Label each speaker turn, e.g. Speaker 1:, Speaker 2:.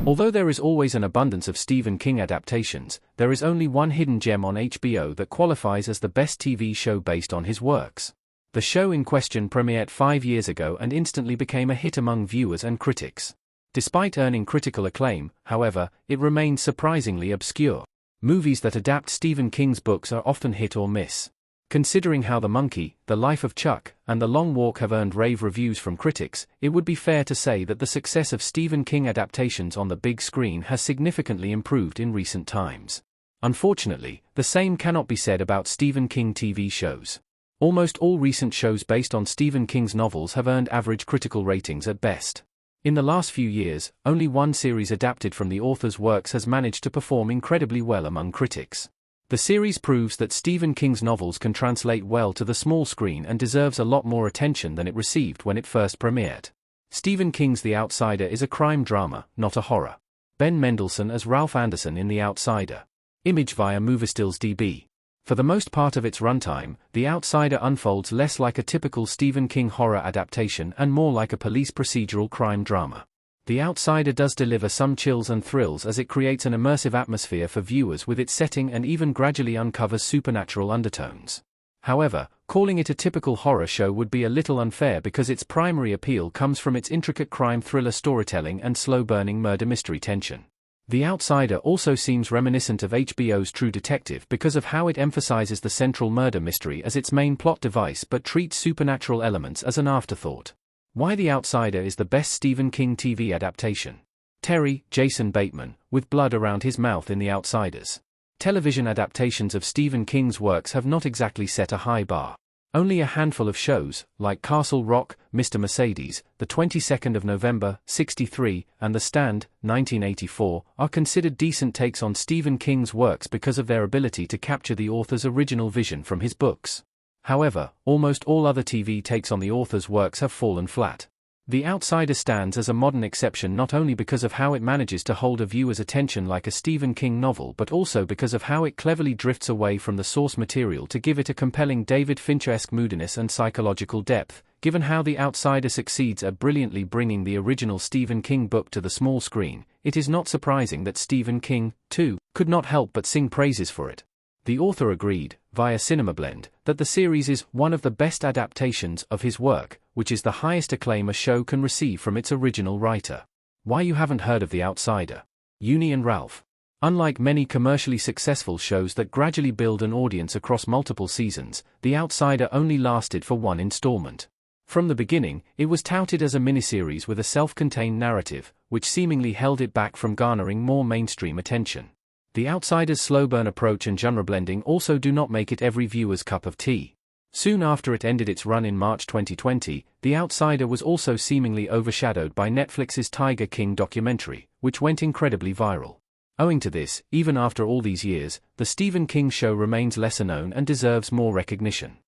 Speaker 1: Although there is always an abundance of Stephen King adaptations, there is only one hidden gem on HBO that qualifies as the best TV show based on his works. The show in question premiered 5 years ago and instantly became a hit among viewers and critics. Despite earning critical acclaim, however, it remains surprisingly obscure. Movies that adapt Stephen King's books are often hit or miss. Considering how The Monkey, The Life of Chuck, and The Long Walk have earned rave reviews from critics, it would be fair to say that the success of Stephen King adaptations on the big screen has significantly improved in recent times. Unfortunately, the same cannot be said about Stephen King TV shows. Almost all recent shows based on Stephen King's novels have earned average critical ratings at best. In the last few years, only one series adapted from the author's works has managed to perform incredibly well among critics. The series proves that Stephen King's novels can translate well to the small screen and deserves a lot more attention than it received when it first premiered. Stephen King's The Outsider is a crime drama, not a horror. Ben Mendelsohn as Ralph Anderson in The Outsider. Image via MovieStills.db. For the most part of its runtime, The Outsider unfolds less like a typical Stephen King horror adaptation and more like a police procedural crime drama. The Outsider does deliver some chills and thrills as it creates an immersive atmosphere for viewers with its setting and even gradually uncovers supernatural undertones. However, calling it a typical horror show would be a little unfair because its primary appeal comes from its intricate crime thriller storytelling and slow-burning murder mystery tension. The Outsider also seems reminiscent of HBO's True Detective because of how it emphasizes the central murder mystery as its main plot device but treats supernatural elements as an afterthought. Why The Outsider is the best Stephen King TV adaptation. Terry, Jason Bateman, with blood around his mouth in The Outsiders. Television adaptations of Stephen King's works have not exactly set a high bar. Only a handful of shows, like Castle Rock, Mr. Mercedes, the 22nd of November, '63, and The Stand, 1984, are considered decent takes on Stephen King's works because of their ability to capture the author's original vision from his books. However, almost all other TV takes on the author's works have fallen flat. The Outsider stands as a modern exception not only because of how it manages to hold a viewer's attention like a Stephen King novel but also because of how it cleverly drifts away from the source material to give it a compelling David Fincher-esque moodiness and psychological depth. Given how The Outsider succeeds at brilliantly bringing the original Stephen King book to the small screen, it is not surprising that Stephen King, too, could not help but sing praises for it. The author agreed, via CinemaBlend, that the series is one of the best adaptations of his work, which is the highest acclaim a show can receive from its original writer. Why you haven't heard of The Outsider? Uni and Ralph. Unlike many commercially successful shows that gradually build an audience across multiple seasons, The Outsider only lasted for one installment. From the beginning, it was touted as a miniseries with a self-contained narrative, which seemingly held it back from garnering more mainstream attention. The Outsider's slow-burn approach and genre blending also do not make it every viewer's cup of tea. Soon after it ended its run in March 2020, The Outsider was also seemingly overshadowed by Netflix's Tiger King documentary, which went incredibly viral. Owing to this, even after all these years, the Stephen King show remains lesser known and deserves more recognition.